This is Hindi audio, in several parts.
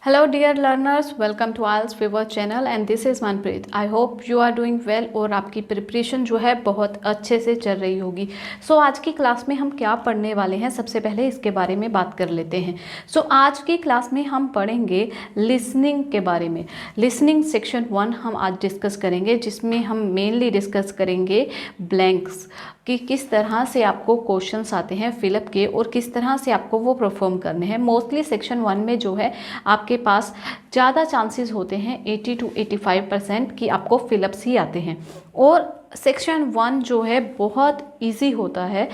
Hello dear learners, welcome to IELTS Fever channel and this is Manpreet. I hope you are doing well और आपकी प्रिपरेशन जो है बहुत अच्छे से चल रही होगी। आज की क्लास में हम क्या पढ़ने वाले हैं, सबसे पहले इसके बारे में बात कर लेते हैं। आज की क्लास में हम पढ़ेंगे लिसनिंग के बारे में। लिसनिंग सेक्शन 1 हम आज डिस्कस करेंगे, जिसमें हम मेनली डिस्कस करेंगे ब्लैंक्स कि किस तरह से आपको क्वेश्चंस आते हैं फिलअप के और किस तरह से आपको वो परफॉर्म करने हैं। मोस्टली सेक्शन 1 में जो है आपके पास ज़्यादा चांसेस होते हैं 80 to 85% कि आपको फिलअप्स ही आते हैं। और सेक्शन 1 जो है बहुत इजी होता है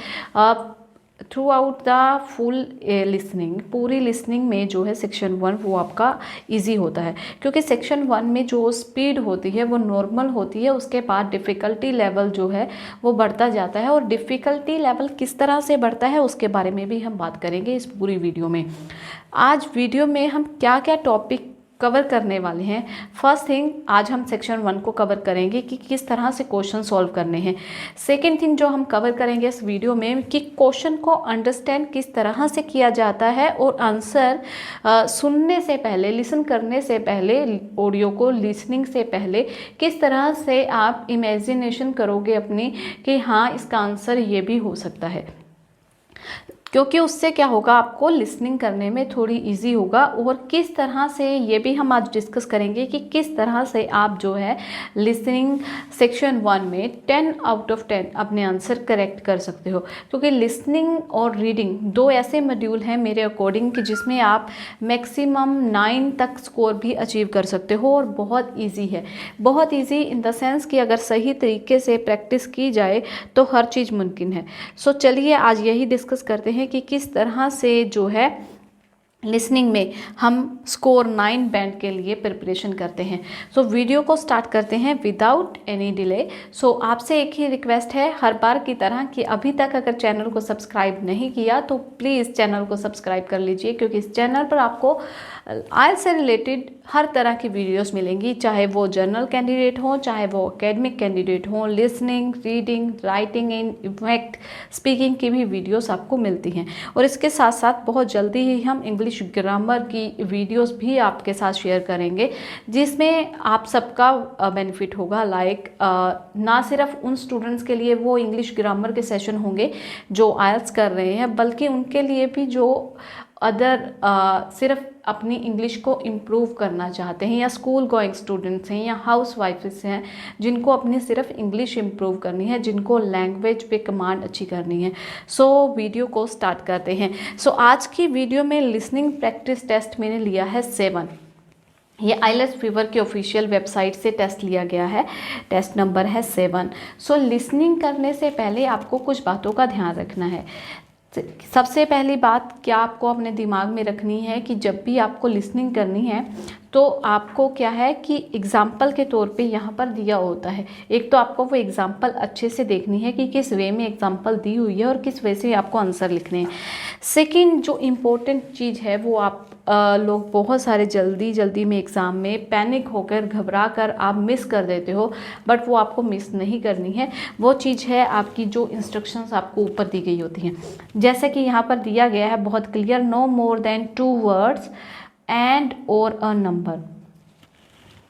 through out the full listening. पूरी लिसनिंग में जो है सेक्शन 1 वो आपका इजी होता है, क्योंकि सेक्शन 1 में जो स्पीड होती है वो नॉर्मल होती है। उसके बाद डिफ़िकल्टी लेवल जो है वो बढ़ता जाता है, और डिफ़िकल्टी लेवल किस तरह से बढ़ता है उसके बारे में भी हम बात करेंगे इस पूरी वीडियो में। आज वीडियो में हम क्या क्या टॉपिक कवर करने वाले हैं। फर्स्ट थिंग, आज हम सेक्शन 1 को कवर करेंगे कि किस तरह से क्वेश्चन सॉल्व करने हैं। सेकंड थिंग जो हम कवर करेंगे इस वीडियो में कि क्वेश्चन को अंडरस्टैंड किस तरह से किया जाता है, और आंसर सुनने से पहले, लिसन करने से पहले, ऑडियो को लिसनिंग से पहले किस तरह से आप इमेजिनेशन करोगे अपनी कि हाँ इसका आंसर ये भी हो सकता है, क्योंकि उससे क्या होगा, आपको लिसनिंग करने में थोड़ी इजी होगा। और किस तरह से ये भी हम आज डिस्कस करेंगे कि किस तरह से आप जो है लिसनिंग सेक्शन 1 में 10 आउट ऑफ 10 अपने आंसर करेक्ट कर सकते हो। क्योंकि लिसनिंग और रीडिंग दो ऐसे मॉड्यूल हैं मेरे अकॉर्डिंग कि जिसमें आप मैक्सिमम 9 तक स्कोर भी अचीव कर सकते हो, और बहुत ईजी है। बहुत ईजी इन द सेंस कि अगर सही तरीके से प्रैक्टिस की जाए तो हर चीज़ मुमकिन है। चलिए आज यही डिस्कस करते हैं कि किस तरह से जो है लिसनिंग में हम स्कोर 9 बैंड के लिए प्रिपरेशन करते हैं। वीडियो को स्टार्ट करते हैं विदाउट एनी डिले। आपसे एक ही रिक्वेस्ट है हर बार की तरह कि अभी तक अगर चैनल को सब्सक्राइब नहीं किया तो प्लीज़ चैनल को सब्सक्राइब कर लीजिए, क्योंकि इस चैनल पर आपको आइल्स से रिलेटेड हर तरह की वीडियोस मिलेंगी, चाहे वो जनरल कैंडिडेट हो, चाहे वो एकेडमिक कैंडिडेट हो। Listening, reading, writing in effect, speaking की भी वीडियोस आपको मिलती हैं। और इसके साथ साथ बहुत जल्दी ही हम इंग्लिश ग्रामर की वीडियोस भी आपके साथ शेयर करेंगे, जिसमें आप सबका बेनिफिट होगा। ना सिर्फ उन स्टूडेंट्स के लिए वो इंग्लिश ग्रामर के सेशन होंगे जो आइल्स कर रहे हैं, बल्कि उनके लिए भी जो अदर सिर्फ अपनी इंग्लिश को इम्प्रूव करना चाहते हैं, या स्कूल गोइंग स्टूडेंट्स हैं, या हाउस वाइफ्स हैं जिनको अपनी सिर्फ इंग्लिश इम्प्रूव करनी है, जिनको लैंग्वेज पे कमांड अच्छी करनी है। वीडियो को स्टार्ट करते हैं। आज की वीडियो में लिसनिंग प्रैक्टिस टेस्ट मैंने लिया है 7। ये आइलेट्स फीवर की ऑफिशियल वेबसाइट से टेस्ट लिया गया है, टेस्ट नंबर है 7। लिसनिंग करने से पहले आपको कुछ बातों का ध्यान रखना है। सबसे पहली बात क्या आपको अपने दिमाग में रखनी है कि जब भी आपको लिसनिंग करनी है तो आपको क्या है कि एग्ज़ाम्पल के तौर पे यहाँ पर दिया होता है। एक तो आपको वो एग्ज़ाम्पल अच्छे से देखनी है कि किस वे में एग्ज़ाम्पल दी हुई है और किस वे से आपको आंसर लिखने हैं। सेकंड जो इम्पोर्टेंट चीज़ है वो आप लोग बहुत सारे जल्दी में एग्ज़ाम में पैनिक होकर, घबरा कर आप मिस कर देते हो, बट वो आपको मिस नहीं करनी है। वो चीज़ है आपकी जो इंस्ट्रक्शंस आपको ऊपर दी गई होती हैं। जैसे कि यहाँ पर दिया गया है बहुत clear, no more than 2 words and और अ नंबर।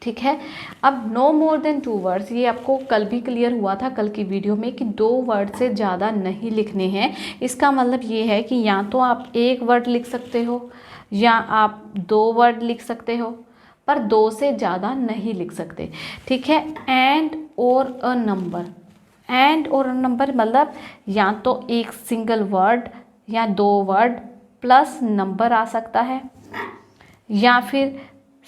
ठीक है, अब नो मोर देन 2 वर्ड्स ये आपको कल भी क्लियर हुआ था, कल की वीडियो में, कि 2 वर्ड से ज़्यादा नहीं लिखने हैं। इसका मतलब ये है कि या तो आप 1 वर्ड लिख सकते हो या आप 2 वर्ड लिख सकते हो, पर 2 से ज़्यादा नहीं लिख सकते। ठीक है, एंड और अ नंबर। एंड और अ नंबर मतलब या तो एक सिंगल वर्ड या 2 वर्ड प्लस नंबर आ सकता है, या फिर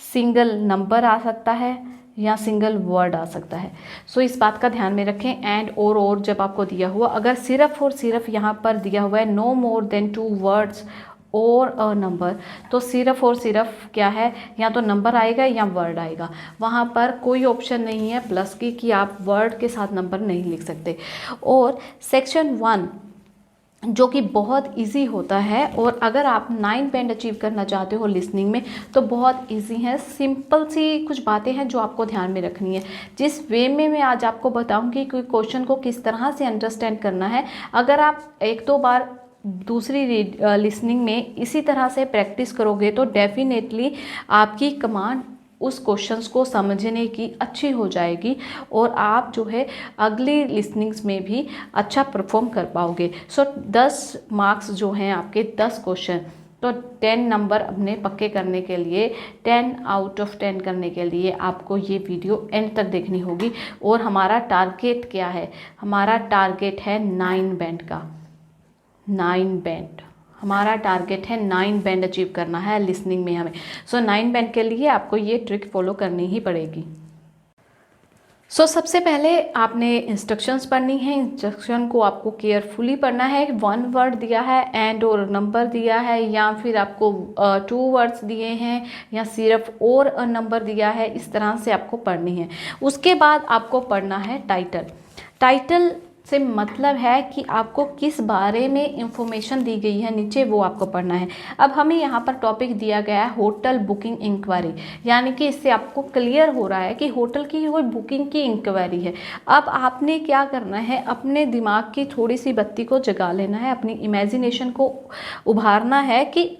सिंगल नंबर आ सकता है, या सिंगल वर्ड आ सकता है। इस बात का ध्यान में रखें। एंड और जब आपको दिया हुआ, अगर सिर्फ और सिर्फ यहाँ पर दिया हुआ है नो मोर देन 2 वर्ड्स और अ नंबर, तो सिर्फ और सिर्फ क्या है, या तो नंबर आएगा या वर्ड आएगा। वहाँ पर कोई ऑप्शन नहीं है प्लस की कि आप वर्ड के साथ नंबर नहीं लिख सकते। और सेक्शन 1 जो कि बहुत इजी होता है, और अगर आप 9 बैंड अचीव करना चाहते हो लिसनिंग में तो बहुत इजी है। सिंपल सी कुछ बातें हैं जो आपको ध्यान में रखनी है। जिस वे में मैं आज आपको बताऊंगी कि क्वेश्चन को किस तरह से अंडरस्टैंड करना है, अगर आप 1-2 बार दूसरी लिसनिंग में इसी तरह से प्रैक्टिस करोगे तो डेफिनेटली आपकी कमांड उस क्वेश्चंस को समझने की अच्छी हो जाएगी और आप जो है अगली लिसनिंग्स में भी अच्छा परफॉर्म कर पाओगे। सो 10 मार्क्स जो हैं आपके 10 क्वेश्चन, तो 10 नंबर अपने पक्के करने के लिए, 10 आउट ऑफ 10 करने के लिए आपको ये वीडियो एंड तक देखनी होगी। और हमारा टारगेट क्या है? हमारा टारगेट है 9 बैंड का। 9 बैंड हमारा टारगेट है, 9 बैंड अचीव करना है लिसनिंग में हमें। सो 9 बैंड के लिए आपको ये ट्रिक फॉलो करनी ही पड़ेगी। सबसे पहले आपने इंस्ट्रक्शंस पढ़नी है। इंस्ट्रक्शन को आपको केयरफुली पढ़ना है। 1 वर्ड दिया है एंड और नंबर दिया है, या फिर आपको 2 वर्ड्स दिए हैं, या सिर्फ और नंबर दिया है, इस तरह से आपको पढ़नी है। उसके बाद आपको पढ़ना है टाइटल। टाइटल से मतलब है कि आपको किस बारे में इंफॉर्मेशन दी गई है नीचे, वो आपको पढ़ना है। अब हमें यहाँ पर टॉपिक दिया गया है होटल बुकिंग इंक्वायरी, यानी कि इससे आपको क्लियर हो रहा है कि होटल की कोई बुकिंग की इंक्वायरी है। अब आपने क्या करना है, अपने दिमाग की थोड़ी सी बत्ती को जगा लेना है, अपनी इमेजिनेशन को उभारना है कि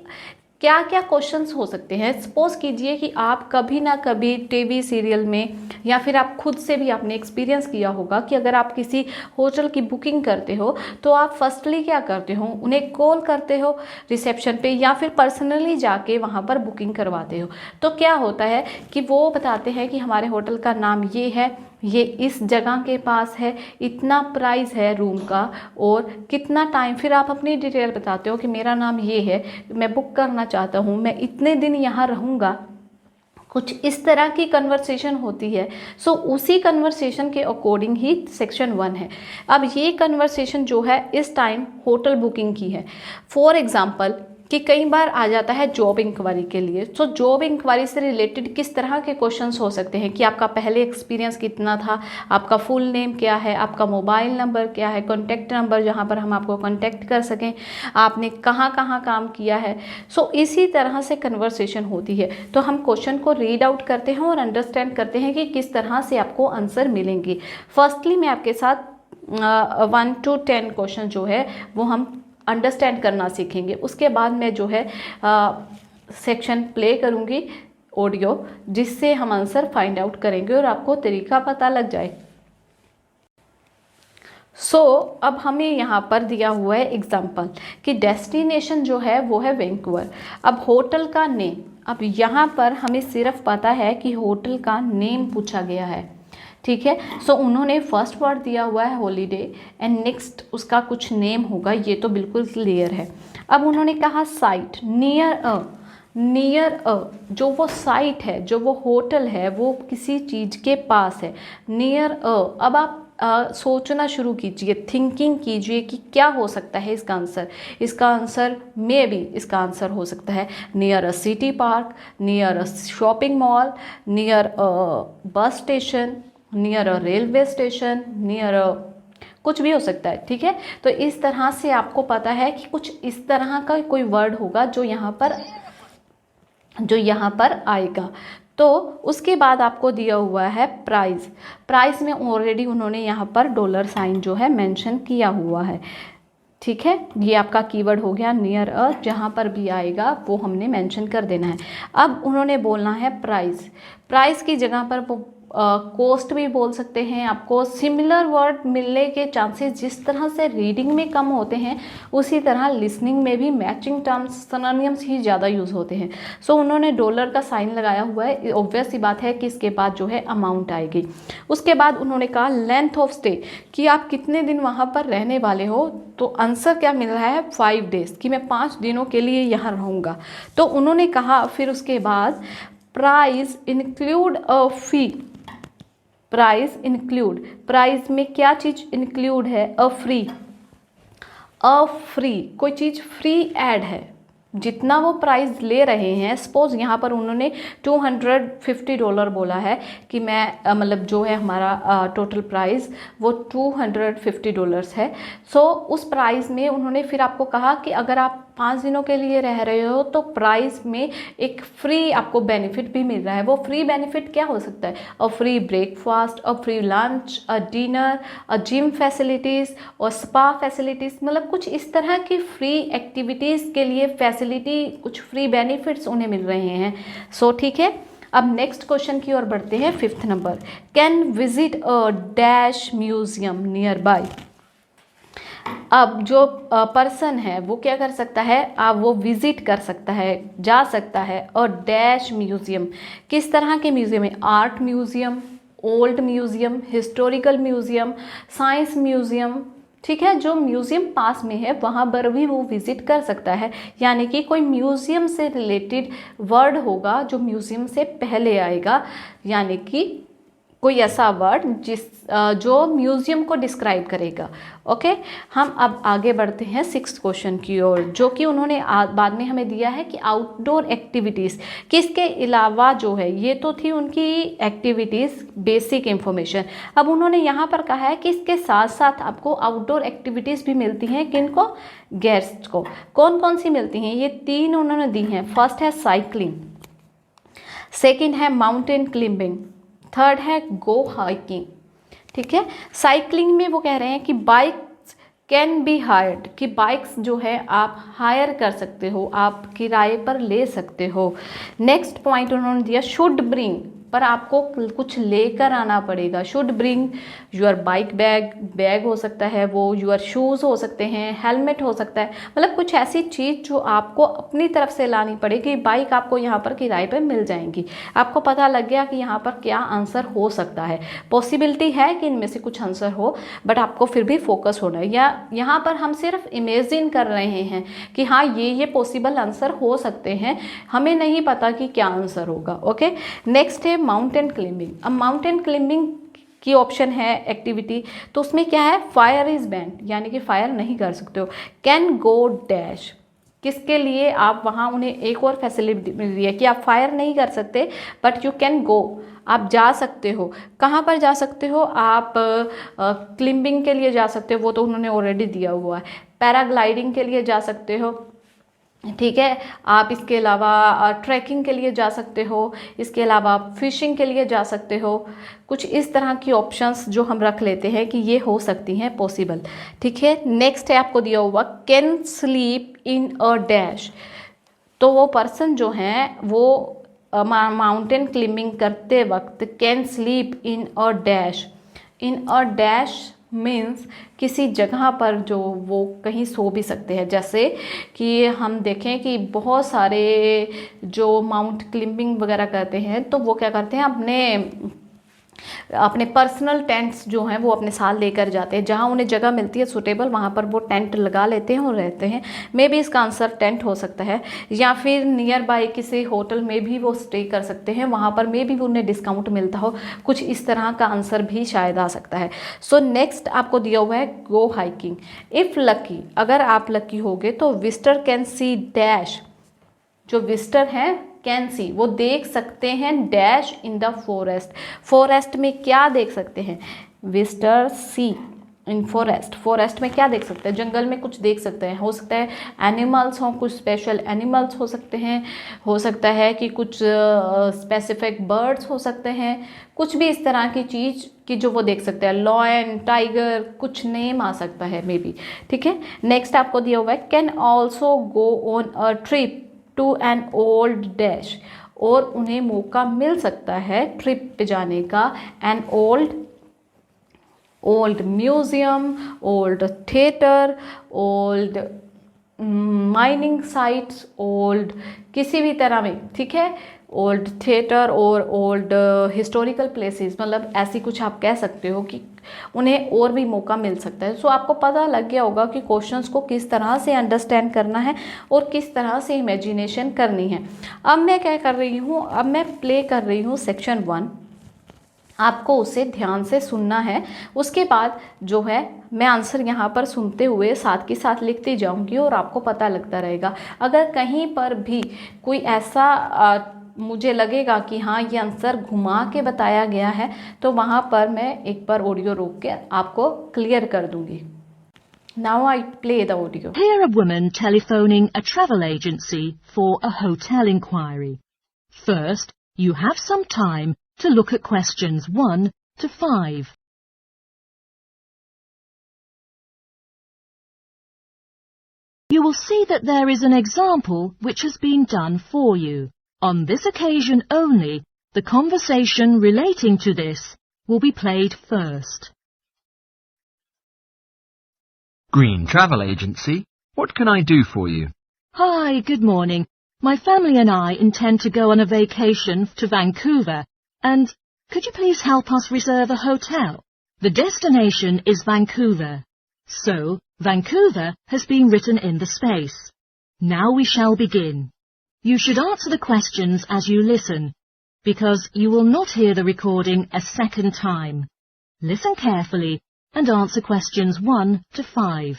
क्या क्या क्वेश्चंस हो सकते हैं। सपोज कीजिए कि आप कभी ना कभी टीवी सीरियल में, या फिर आप खुद से भी आपने एक्सपीरियंस किया होगा कि अगर आप किसी होटल की बुकिंग करते हो तो आप फर्स्टली क्या करते हो, उन्हें कॉल करते हो रिसेप्शन पे, या फिर पर्सनली जाके वहाँ पर बुकिंग करवाते हो। तो क्या होता है कि वो बताते हैं कि हमारे होटल का नाम ये है, ये इस जगह के पास है, इतना प्राइस है रूम का, और कितना टाइम, फिर आप अपनी डिटेल बताते हो कि मेरा नाम ये है, मैं बुक करना चाहता हूँ, मैं इतने दिन यहाँ रहूँगा। कुछ इस तरह की कन्वर्सेशन होती है। उसी कन्वर्सेशन के अकॉर्डिंग ही सेक्शन 1 है। अब ये कन्वर्सेशन जो है इस टाइम होटल बुकिंग की है। फॉर एग्जाम्पल कि कई बार आ जाता है जॉब इंक्वायरी के लिए। जॉब इंक्वायरी से रिलेटेड किस तरह के क्वेश्चंस हो सकते हैं कि आपका पहले एक्सपीरियंस कितना था, आपका फुल नेम क्या है, आपका मोबाइल नंबर क्या है, कॉन्टैक्ट नंबर जहां पर हम आपको कॉन्टैक्ट कर सकें, आपने कहां कहां काम किया है। इसी तरह से कन्वर्सेशन होती है। तो हम क्वेश्चन को रीड आउट करते हैं और अंडरस्टैंड करते हैं कि किस तरह से आपको आंसर मिलेंगे। फर्स्टली मैं आपके साथ 1 to 10 क्वेश्चन जो है वो हम अंडरस्टैंड करना सीखेंगे। उसके बाद मैं जो है सेक्शन प्ले करूँगी ऑडियो, जिससे हम आंसर फाइंड आउट करेंगे और आपको तरीका पता लग जाए। अब हमें यहाँ पर दिया हुआ है एग्जाम्पल कि डेस्टिनेशन जो है वो है वैंकूवर। अब होटल का नेम, अब यहाँ पर हमें सिर्फ पता है कि होटल का नेम पूछा गया है, ठीक है। उन्होंने फर्स्ट वर्ड दिया हुआ है हॉलीडे एंड नेक्स्ट उसका कुछ नेम होगा, ये तो बिल्कुल क्लियर है। अब उन्होंने कहा साइट, नियर अ, जो वो साइट है, जो वो होटल है, वो किसी चीज़ के पास है, नियर अ। अब आप सोचना शुरू कीजिए, थिंकिंग कीजिए कि क्या हो सकता है इसका आंसर। इसका आंसर मे बी, इसका आंसर हो सकता है near a city park, near a shopping mall, near a bus station, near a railway station, near a कुछ भी हो सकता है, ठीक है। तो इस तरह से आपको पता है कि कुछ इस तरह का कोई वर्ड होगा जो यहाँ पर आएगा। तो उसके बाद आपको दिया हुआ है प्राइस। प्राइस में ऑलरेडी उन्होंने यहाँ पर डॉलर साइन जो है मेंशन किया हुआ है, ठीक है। ये आपका कीवर्ड हो गया नियर अ, जहाँ पर भी आएगा वो हमने मेंशन कर देना है। अब उन्होंने बोलना है प्राइस। प्राइस की जगह पर वो कॉस्ट भी बोल सकते हैं। आपको सिमिलर वर्ड मिलने के चांसेस जिस तरह से रीडिंग में कम होते हैं, उसी तरह लिसनिंग में भी मैचिंग टर्म्स, सिनोनिम्स ही ज़्यादा यूज़ होते हैं। उन्होंने डॉलर का साइन लगाया हुआ है, ऑब्वियस सी बात है कि इसके बाद जो है अमाउंट आएगी। उसके बाद उन्होंने कहा लेंथ ऑफ स्टे, कि आप कितने दिन वहाँ पर रहने वाले हो। तो आंसर क्या मिल रहा है 5 डेज, कि मैं 5 दिनों के लिए यहाँ रहूँगा। तो उन्होंने कहा फिर उसके बाद price include a fee. Price include, price में क्या चीज़ इंक्लूड है, अ फ्री, कोई चीज़ फ्री ऐड है। जितना वो प्राइस ले रहे हैं, सपोज यहाँ पर उन्होंने $250 बोला है कि मैं मतलब जो है हमारा टोटल प्राइस वो $250 है। उस प्राइस में उन्होंने फिर आपको कहा कि अगर आप 5 दिनों के लिए रह रहे हो तो प्राइस में एक फ्री आपको बेनिफिट भी मिल रहा है। वो फ्री बेनिफिट क्या हो सकता है? A free breakfast, a free lunch, a dinner, a gym facilities और स्पा फैसिलिटीज़, मतलब कुछ इस तरह की फ्री एक्टिविटीज़ के लिए फैसिलिटी, कुछ फ्री बेनिफिट्स उन्हें मिल रहे हैं। सो ठीक है, अब नेक्स्ट क्वेश्चन की ओर बढ़ते हैं। 5th number, can visit a dash museum near by. अब जो पर्सन है वो क्या कर सकता है? आप वो विजिट कर सकता है, जा सकता है। और डैश म्यूजियम, किस तरह के म्यूजियम है? Art museum, old museum, historical museum, science museum, ठीक है। जो म्यूजियम पास में है वहाँ पर भी वो विजिट कर सकता है, यानी कि कोई म्यूजियम से रिलेटेड वर्ड होगा जो म्यूजियम से पहले आएगा, यानी कि कोई ऐसा वर्ड जो म्यूजियम को डिस्क्राइब करेगा। ओके, हम अब आगे बढ़ते हैं 6th क्वेश्चन की ओर, जो कि उन्होंने बाद में हमें दिया है कि आउटडोर एक्टिविटीज़ किसके अलावा जो है, ये तो थी उनकी एक्टिविटीज़ बेसिक इंफॉर्मेशन। अब उन्होंने यहाँ पर कहा है कि इसके साथ साथ आपको आउटडोर एक्टिविटीज़ भी मिलती हैं। किनको? गेस्ट को। कौन कौन सी मिलती हैं? ये 3 उन्होंने दी हैं। फर्स्ट है साइकिलिंग, सेकेंड है माउंटेन क्लाइंबिंग, थर्ड है गो हाइकिंग। ठीक है, साइकिलिंग में वो कह रहे हैं कि बाइक्स कैन बी हायर्ड, कि बाइक्स जो है आप हायर कर सकते हो, आप किराए पर ले सकते हो। नेक्स्ट पॉइंट उन्होंने दिया शुड ब्रिंग, पर आपको कुछ लेकर आना पड़ेगा। Should bring your bike bag, bag हो सकता है वो, योर शूज़ हो सकते हैं, हेलमेट हो सकता है, मतलब कुछ ऐसी चीज़ जो आपको अपनी तरफ से लानी पड़ेगी। बाइक आपको यहाँ पर किराए पर मिल जाएंगी। आपको पता लग गया कि यहाँ पर क्या आंसर हो सकता है। पॉसिबिलिटी है कि इनमें से कुछ आंसर हो, बट आपको फिर भी फोकस होना है। या यहाँ पर हम सिर्फ इमेजिन कर रहे हैं कि हाँ ये पॉसिबल आंसर हो सकते हैं, हमें नहीं पता कि क्या आंसर होगा। ओके, नेक्स्ट है माउंटेन क्लाइंबिंग। अब माउंटेन क्लाइंबिंग की ऑप्शन है एक्टिविटी, तो उसमें क्या है? फायर इज बैंड, यानी कि फायर नहीं कर सकते हो। कैन गो डैश, किसके लिए आप वहाँ उन्हें एक और फैसिलिटी मिल रही है कि आप फायर नहीं कर सकते बट यू कैन गो, आप जा सकते हो। कहाँ पर जा सकते हो? आप क्लाइंबिंग के लिए जा सकते हो, वो तो उन्होंने ऑलरेडी दिया हुआ है। पैराग्लाइडिंग के लिए जा सकते हो, ठीक है। आप इसके अलावा ट्रैकिंग के लिए जा सकते हो, इसके अलावा आप फिशिंग के लिए जा सकते हो। कुछ इस तरह की ऑप्शंस जो हम रख लेते हैं कि ये हो सकती हैं पॉसिबल, ठीक है। नेक्स्ट है आपको दिया हुआ can sleep in a dash, तो वो पर्सन जो हैं वो माउंटेन क्लाइंबिंग करते वक्त can sleep in a dash. In a dash means किसी जगह पर जो वो कहीं सो भी सकते हैं। जैसे कि हम देखें कि बहुत सारे जो माउंट क्लाइंबिंग वगैरह करते हैं तो वो क्या करते हैं, अपने पर्सनल टेंट्स जो हैं वो अपने साथ लेकर जाते हैं। जहाँ उन्हें जगह मिलती है सूटेबल वहाँ पर वो टेंट लगा लेते हैं और रहते हैं। मे बी इसका आंसर टेंट हो सकता है, या फिर नियर बाय किसी होटल में भी वो स्टे कर सकते हैं, वहाँ पर मे बी उन्हें डिस्काउंट मिलता हो। कुछ इस तरह का आंसर भी शायद आ सकता है। सो नेक्स्ट आपको दिया हुआ है गो हाइकिंग। इफ़ लकी, अगर आप लकी होगे तो विजिटर कैन सी डैश, जो विजिटर हैं कैन सी, वो देख सकते हैं dash in the forest. Forest में क्या देख सकते हैं? Visitor see in forest, forest में क्या देख सकते हैं? जंगल में कुछ देख सकते हैं। हो सकता है एनिमल्स हों, कुछ स्पेशल एनिमल्स हो सकते हैं, हो सकता है कि कुछ स्पेसिफिक बर्ड्स हो सकते हैं, कुछ भी इस तरह की चीज़ कि जो वो देख सकते हैं। लॉयन, टाइगर, कुछ नेम आ सकता है मे बी, ठीक है। नेक्स्ट आपको दिया हुआ है can also go on a trip to an old dash, और उन्हें मौका मिल सकता है ट्रिप पे जाने का। An old museum, old theatre, old mining sites, old किसी भी तरह में, ठीक है। ओल्ड थिएटर और ओल्ड हिस्टोरिकल प्लेसेस, मतलब ऐसी कुछ आप कह सकते हो कि उन्हें और भी मौका मिल सकता है। सो आपको पता लग गया होगा कि क्वेश्चंस को किस तरह से अंडरस्टैंड करना है और किस तरह से इमेजिनेशन करनी है। अब मैं क्या कर रही हूँ, अब मैं प्ले कर रही हूँ सेक्शन 1, आपको उसे ध्यान से सुनना है। उसके बाद जो है मैं आंसर यहाँ पर सुनते हुए साथ के साथ लिखती जाऊँगी और आपको पता लगता रहेगा। अगर कहीं पर भी कोई ऐसा मुझे लगेगा कि हाँ ये आंसर घुमा के बताया गया है तो वहाँ पर मैं एक बार ऑडियो रोक के आपको क्लियर कर दूँगी। Now I play the audio. Hear a woman telephoning a travel agency for a hotel inquiry. First, you have some time to look at questions 1 to 5. You will see that there is an example which has been done for you. On this occasion only, the conversation relating to this will be played first. Green Travel Agency. What can I do for you? Hi, good morning. My family and I intend to go on a vacation to Vancouver, and could you please help us reserve a hotel? The destination is Vancouver, so Vancouver has been written in the space. Now we shall begin. You should answer the questions as you listen, because you will not hear the recording a second time. Listen carefully and answer questions 1 to 5.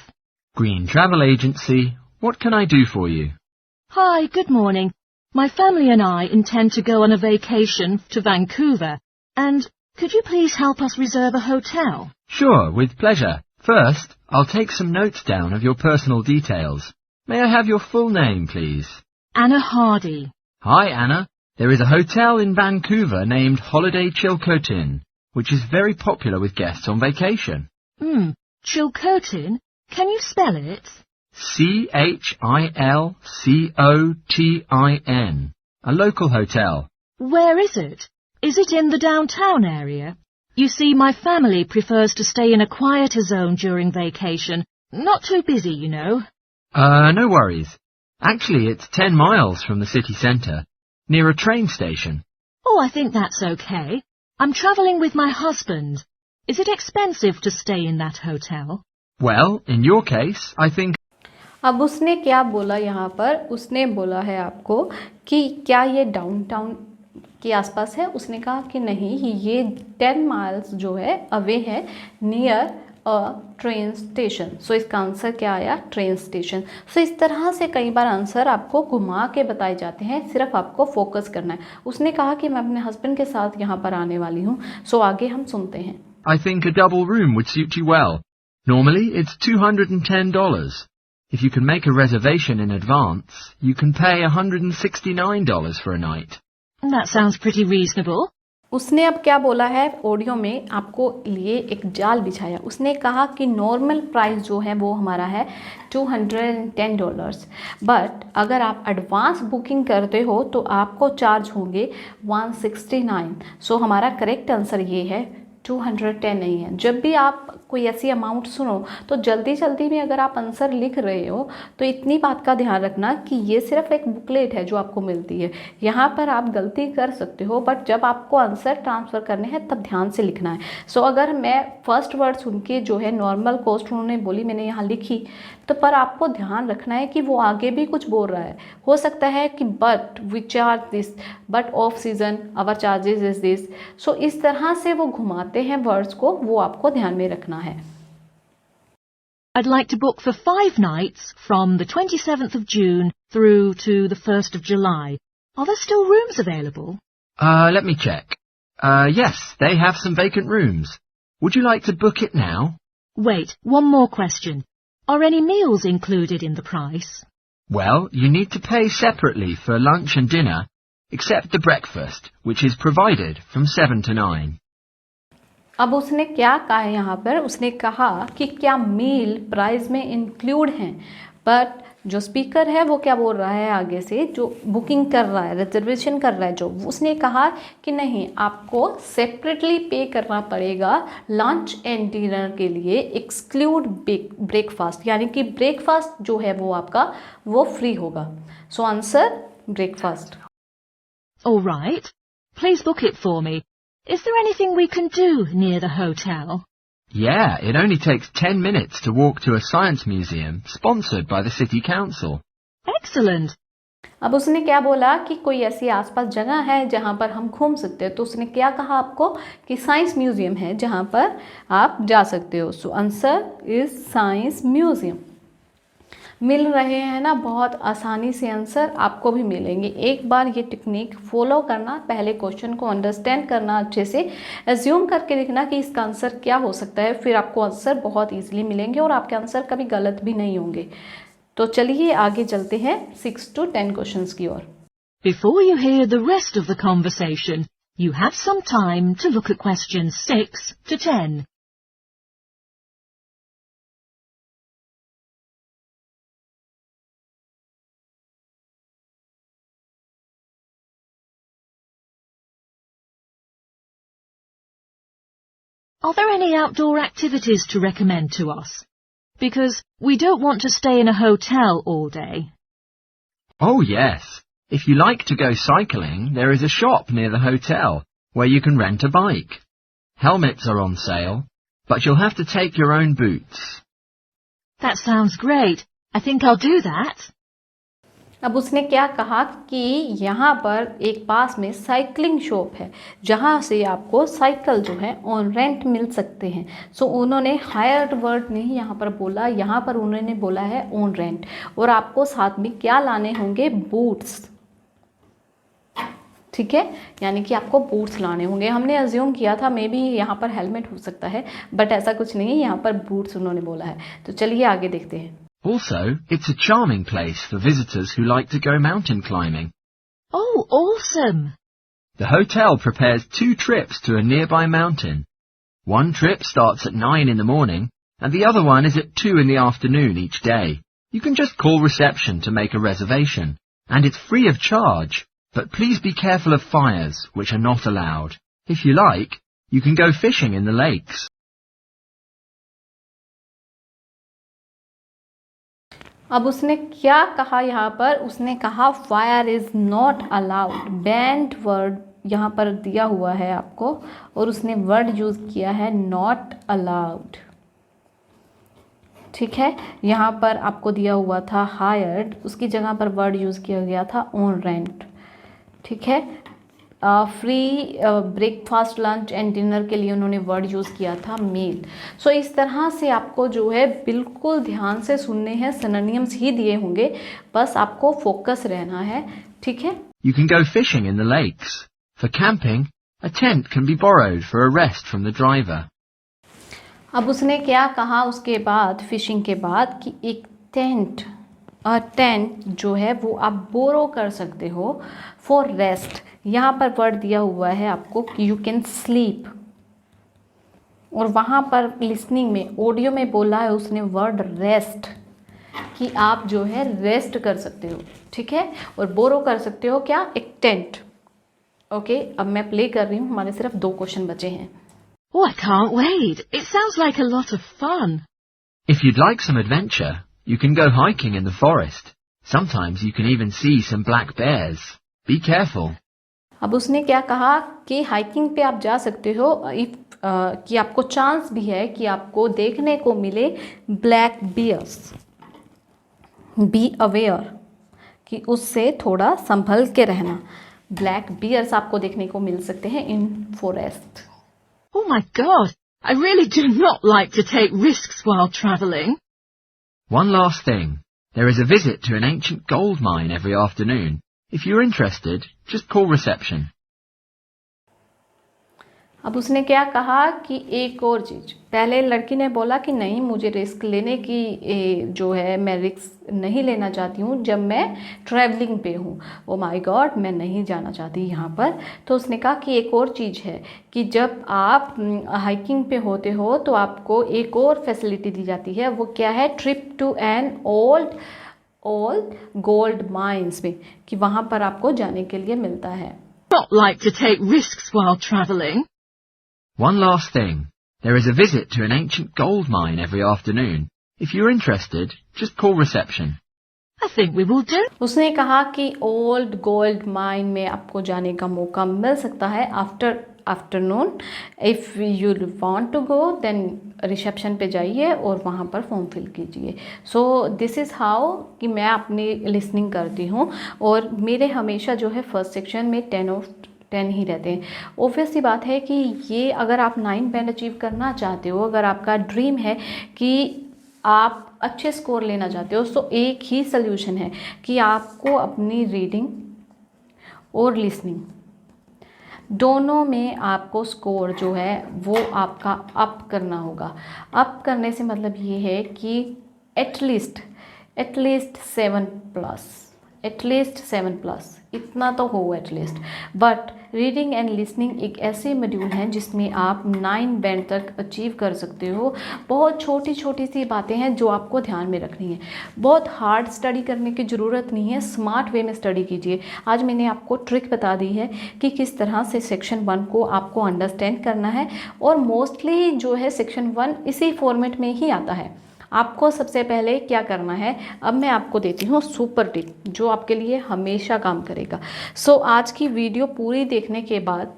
Green Travel Agency. What can I do for you? Hi, good morning. My family and I intend to go on a vacation to Vancouver, and could you please help us reserve a hotel? Sure, with pleasure. First, I'll take some notes down of your personal details. May I have your full name, please? Anna Hardy. Hi, Anna. There is a hotel in Vancouver named Holiday Chilcotin, which is very popular with guests on vacation. Chilcotin? Can you spell it? Chilcotin. A local hotel. Where is it? Is it in the downtown area? You see, my family prefers to stay in a quieter zone during vacation. Not too busy, you know. No worries. Actually, it's 10 miles from the city centre, near a train station. Oh, I think that's okay. I'm travelling with my husband. Is it expensive to stay in that hotel? Well, in your case, I think... अब उसने क्या बोला यहाँ पर, उसने बोला है आपको कि क्या ये डाउनटाउन के आसपास है। उसने कहा कि नहीं, ये 10 माइल्स जो है अवे है, नियर अ ट्रेन स्टेशन। सो इसका आंसर क्या आया? Train station. सो इस तरह से कई बार आंसर आपको घुमा के बताए जाते हैं, सिर्फ आपको फोकस करना है। उसने कहा कि मैं अपने हस्बैंड के साथ यहाँ पर आने वाली हूँ। सो आगे हम सुनते हैं। I think a double room would suit you well. Normally, it's $210. If you can make a reservation in advance, you can pay $169 for a night. That sounds pretty reasonable. उसने अब क्या बोला है, ऑडियो में आपको लिए एक जाल बिछाया। उसने कहा कि नॉर्मल प्राइस जो है वो हमारा है $210, बट अगर आप एडवांस बुकिंग करते हो तो आपको चार्ज होंगे 169। सो हमारा करेक्ट आंसर ये है, 210 नहीं है। जब भी आप कोई ऐसी अमाउंट सुनो तो जल्दी जल्दी में अगर आप आंसर लिख रहे हो तो इतनी बात का ध्यान रखना कि ये सिर्फ एक बुकलेट है जो आपको मिलती है। यहाँ पर आप गलती कर सकते हो, बट जब आपको आंसर ट्रांसफ़र करने हैं तब ध्यान से लिखना है। सो अगर मैं फर्स्ट वर्ड सुन के जो है नॉर्मल कॉस्ट उन्होंने बोली, मैंने यहाँ लिखी, तो पर आपको ध्यान रखना है कि वो आगे भी कुछ बोल रहा है। हो सकता है कि but we charge this, but off season our charges is this. So इस तरह से वो घुमाते हैं वर्ड्स को, वो आपको ध्यान में रखना है। I'd like to book for 5 nights from the 27th of June through to the 1st of July. Are there still rooms available? Let me check. Yes, they have some vacant rooms. Would you like to book it now? Wait, one more question. Are any meals included in the price? Well, you need to pay separately for lunch and dinner, except the breakfast, which is provided from 7 to 9. अब उसने क्या कहा है यहाँ पर, उसने कहा कि क्या मील प्राइस में इंक्लूड हैं, बट जो स्पीकर है वो क्या बोल रहा है आगे से, जो बुकिंग कर रहा है, रिजर्वेशन कर रहा है, जो उसने कहा कि नहीं, आपको सेपरेटली पे करना पड़ेगा लंच एंड डिनर के लिए, एक्सक्लूड ब्रेकफास्ट, यानी कि ब्रेकफास्ट जो है वो आपका वो फ्री होगा। So answer breakfast. All right. Please book it for me. Is there anything we can do near the hotel? Yeah, it only takes 10 minutes to walk to a science museum sponsored by the city council. Excellent. अब उसने क्या बोला कि कोई ऐसी आसपास जगह है जहाँ पर हम घूम सकते हैं, तो उसने क्या कहा आपको कि साइंस म्यूजियम है जहाँ पर आप जा सकते हो। So answer is science museum. मिल रहे हैं ना, बहुत आसानी से आंसर आपको भी मिलेंगे। एक बार ये टेक्निक फॉलो करना, पहले क्वेश्चन को अंडरस्टैंड करना, अच्छे से एज्यूम करके देखना कि इसका आंसर क्या हो सकता है, फिर आपको आंसर बहुत ईजिली मिलेंगे और आपके आंसर कभी गलत भी नहीं होंगे। तो चलिए आगे चलते हैं 6 to 10 क्वेश्चंस की ओर। Before you hear the rest of the conversation, you have some time to look at questions 6 to 10. Are there any outdoor activities to recommend to us? Because we don't want to stay in a hotel all day. Oh yes. If you like to go cycling, there is a shop near the hotel where you can rent a bike. Helmets are on sale, but you'll have to take your own boots. That sounds great. I think I'll do that. अब उसने क्या कहा कि यहाँ पर एक पास में साइकिलिंग शॉप है जहाँ से आपको साइकिल जो है ऑन रेंट मिल सकते हैं। सो उन्होंने हायर्ड वर्ड नहीं यहाँ पर बोला, यहाँ पर उन्होंने बोला है ऑन रेंट। और आपको साथ में क्या लाने होंगे? बूट्स। ठीक है, यानी कि आपको बूट्स लाने होंगे। हमने अज्यूम किया था मे बी यहाँ पर हेलमेट हो सकता है, बट ऐसा कुछ नहीं है, यहाँ पर बूट्स उन्होंने बोला है। तो चलिए आगे देखते हैं। Also, it's a charming place for visitors who like to go mountain climbing. Oh, awesome. The hotel prepares 2 trips to a nearby mountain. One trip starts at 9 in the morning, and the other one is at 2 in the afternoon each day. You can just call reception to make a reservation, and it's free of charge. But please be careful of fires, which are not allowed. If you like, you can go fishing in the lakes. अब उसने क्या कहा यहाँ पर? उसने कहा fire is not allowed. Band word यहाँ पर दिया हुआ है आपको, और उसने वर्ड यूज़ किया है नॉट अलाउड। ठीक है, यहाँ पर आपको दिया हुआ था हायर्ड, उसकी जगह पर वर्ड यूज़ किया गया था ऑन रेंट। ठीक है, free breakfast, lunch and dinner के लिए उन्होंने वर्ड यूज़ किया था मील। सो इस तरह से आपको जो है बिल्कुल ध्यान से सुनने हैं, सिनोनिम्स ही दिए होंगे, बस आपको फोकस रहना है। ठीक है। You can go fishing in the lakes. For camping, a tent can be borrowed for a rest from the driver. अब उसने क्या कहा उसके बाद, फिशिंग के बाद, कि एक टेंट जो है वो आप बोरो कर सकते हो फॉर रेस्ट। यहाँ पर वर्ड दिया हुआ है आपको कि यू कैन स्लीप, और वहाँ पर लिसनिंग में, ऑडियो में बोला है उसने वर्ड रेस्ट, कि आप जो है रेस्ट कर सकते हो। ठीक है, और बोरो कर सकते हो क्या? एक टेंट। ओके, अब मैं प्ले कर रही हूँ, हमारे सिर्फ 2 क्वेश्चन बचे हैं। Oh, I can't wait. It sounds like a lot of fun. If you'd like some adventure, you can go hiking in the forest. Sometimes you can even see some black bears. Be careful. अब उसने क्या कहा कि हाइकिंग पे आप जा सकते हो कि आपको चांस भी है कि आपको देखने को मिले ब्लैक बियर्स। बी अवेयर, कि उससे थोड़ा संभल के रहना। ब्लैक बियर्स आपको देखने को मिल सकते हैं इन forest. Oh my God, I really do not like to take risks while travelling. One last thing. There is a visit to an ancient gold mine every afternoon. If you're interested, just call reception. अब उसने क्या कहा कि एक और चीज़, पहले लड़की ने बोला कि नहीं, मुझे रिस्क लेने की जो है, मैं रिस्क नहीं लेना चाहती हूँ जब मैं ट्रैवलिंग पे हूँ। ओ माय गॉड, मैं नहीं जाना चाहती यहाँ पर। तो उसने कहा कि एक और चीज़ है कि जब आप हाइकिंग पे होते हो तो आपको एक और फैसिलिटी दी जाती है। वो क्या है? Trip to an old gold mines में, कि वहाँ पर आपको जाने के लिए मिलता है। Not like to take risks while travelling. One last thing. There is a visit to an ancient gold mine every afternoon. If you're interested, just call reception. I think we will do. उसने कहा कि ओल्ड गोल्ड माइन में आपको जाने का मौका मिल सकता है afternoon. If you want to go then reception पे जाइए और वहाँ पर फॉर्म फिल कीजिए। सो दिस इज़ हाउ कि मैं अपनी लिसनिंग करती हूँ, और मेरे हमेशा जो है फर्स्ट सेक्शन में 10 ही रहते हैं। ऑब्वियस सी बात है कि ये अगर आप 9 बैंड अचीव करना चाहते हो, अगर आपका ड्रीम है कि आप अच्छे स्कोर लेना चाहते हो तो एक ही सल्यूशन है कि आपको अपनी रीडिंग और लिसनिंग दोनों में आपको स्कोर जो है वो आपका अप करना होगा। अप करने से मतलब ये है कि एटलीस्ट 7+ इतना तो हो at least. But reading and listening एक ऐसे मॉड्यूल हैं जिसमें आप 9 बैंड तक अचीव कर सकते हो। बहुत छोटी छोटी सी बातें हैं जो आपको ध्यान में रखनी है। बहुत हार्ड स्टडी करने की ज़रूरत नहीं है, स्मार्ट वे में स्टडी कीजिए। आज मैंने आपको ट्रिक बता दी है कि किस तरह से सेक्शन 1 को आपको अंडरस्टैंड करना है, और मोस्टली जो है सेक्शन 1 इसी फॉर्मेट में ही आता है। आपको सबसे पहले क्या करना है, अब मैं आपको देती हूँ सुपर टिप जो आपके लिए हमेशा काम करेगा। सो आज की वीडियो पूरी देखने के बाद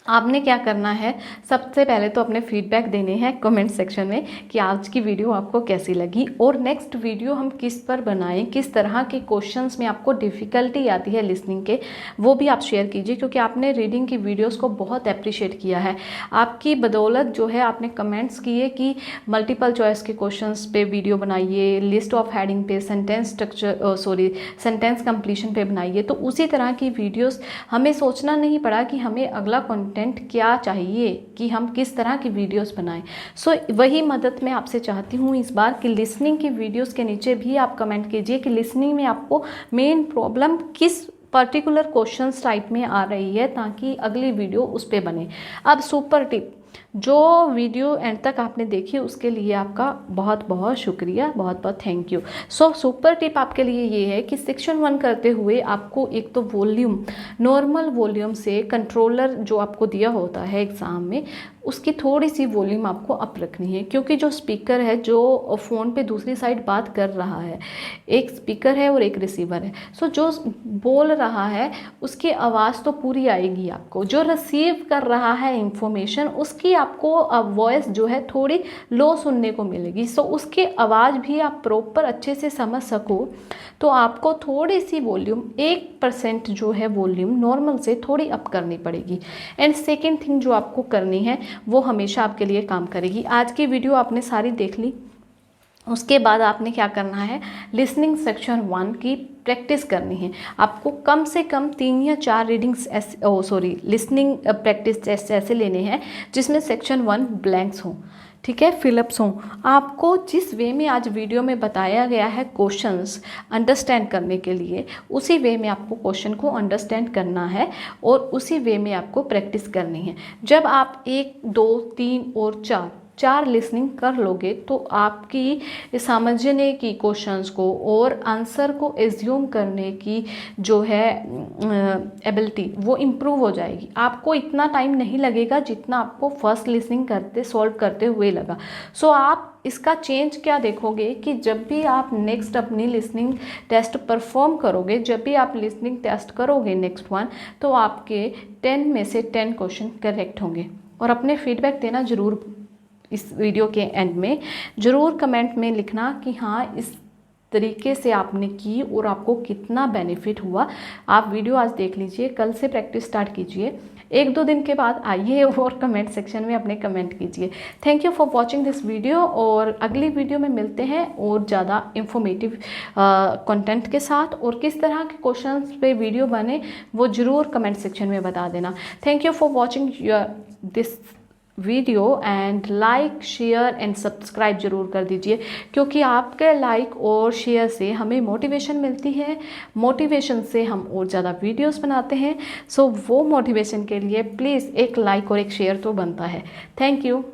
आपने क्या करना है, सबसे पहले तो अपने फीडबैक देने हैं कमेंट सेक्शन में कि आज की वीडियो आपको कैसी लगी, और नेक्स्ट वीडियो हम किस पर बनाएं, किस तरह के क्वेश्चंस में आपको डिफ़िकल्टी आती है लिसनिंग के, वो भी आप शेयर कीजिए। क्योंकि आपने रीडिंग की वीडियोस को बहुत अप्रिशिएट किया है। आपकी बदौलत जो है आपने कमेंट्स किए कि मल्टीपल चॉइस के क्वेश्चंस पे वीडियो बनाइए, लिस्ट ऑफ हेडिंग पे, सेंटेंस कंप्लीशन पे बनाइए। तो उसी तरह की वीडियोस हमें सोचना नहीं पड़ा कि हमें अगला कंटेंट क्या चाहिए, कि हम किस तरह की वीडियोस बनाएं। सो वही मदद मैं आपसे चाहती हूँ इस बार कि लिसनिंग की वीडियोस के नीचे भी आप कमेंट कीजिए कि लिसनिंग में आपको मेन प्रॉब्लम किस पर्टिकुलर क्वेश्चंस टाइप में आ रही है, ताकि अगली वीडियो उस पर बने। अब सुपर टिप, जो वीडियो एंड तक आपने देखी उसके लिए आपका बहुत बहुत शुक्रिया, बहुत बहुत thank you. So super tip आपके लिए ये है कि सेक्शन 1 करते हुए आपको एक तो वॉल्यूम, नॉर्मल वॉल्यूम से कंट्रोलर जो आपको दिया होता है एग्ज़ाम में, उसकी थोड़ी सी वॉल्यूम आपको अप रखनी है। क्योंकि जो स्पीकर है, जो फ़ोन पे दूसरी साइड बात कर रहा है, एक स्पीकर है और एक रिसीवर है। सो जो बोल रहा है उसकी आवाज़ तो पूरी आएगी आपको, जो रिसीव कर रहा है इंफॉर्मेशन उसकी आपको वॉइस जो है थोड़ी लो सुनने को मिलेगी। सो उसकी आवाज़ भी आप प्रॉपर अच्छे से समझ सको तो आपको थोड़ी सी वॉल्यूम 1% जो है वॉल्यूम नॉर्मल से थोड़ी अप करनी पड़ेगी। एंड सेकेंड थिंग जो आपको करनी है वो हमेशा आपके लिए काम करेगी। आज की वीडियो आपने सारी देख ली, उसके बाद आपने क्या करना है, लिसनिंग सेक्शन 1 की प्रैक्टिस करनी है। आपको कम से कम 3 या 4 रीडिंग्स लिसनिंग प्रैक्टिस टेस्ट ऐसे लेने हैं जिसमें सेक्शन 1 ब्लैंक्स हों, ठीक है, फिलअप्स हों। आपको जिस वे में आज वीडियो में बताया गया है क्वेश्चंस अंडरस्टैंड करने के लिए, उसी वे में आपको क्वेश्चन को अंडरस्टैंड करना है और उसी वे में आपको प्रैक्टिस करनी है। जब आप 1, 2, 3 और 4 लिसनिंग कर लोगे तो आपकी समझने की क्वेश्चंस को और आंसर को एज्यूम करने की जो है एबिलिटी वो इम्प्रूव हो जाएगी। आपको इतना टाइम नहीं लगेगा जितना आपको फर्स्ट लिसनिंग करते सॉल्व करते हुए लगा। सो आप इसका चेंज क्या देखोगे कि जब भी आप नेक्स्ट अपनी लिसनिंग टेस्ट परफॉर्म करोगे, जब भी आप लिसनिंग टेस्ट करोगे नेक्स्ट 1, तो आपके 10 में से 10 क्वेश्चन करेक्ट होंगे। और अपने फीडबैक देना ज़रूर, इस वीडियो के एंड में ज़रूर कमेंट में लिखना कि हाँ इस तरीके से आपने की और आपको कितना बेनिफिट हुआ। आप वीडियो आज देख लीजिए, कल से प्रैक्टिस स्टार्ट कीजिए, 1-2 दिन के बाद आइए और कमेंट सेक्शन में अपने कमेंट कीजिए। Thank you for watching this video, और अगली वीडियो में मिलते हैं और ज़्यादा इंफॉर्मेटिव कंटेंट के साथ। और किस तरह के क्वेश्चंस पे वीडियो बने वो ज़रूर कमेंट सेक्शन में बता देना। Thank you for watching this video and like, share and subscribe जरूर कर दीजिए, क्योंकि आपके लाइक और शेयर से हमें मोटिवेशन मिलती है। मोटिवेशन से हम और ज़्यादा वीडियोस बनाते हैं। सो वो मोटिवेशन के लिए प्लीज़ एक लाइक और एक शेयर तो बनता है। Thank you.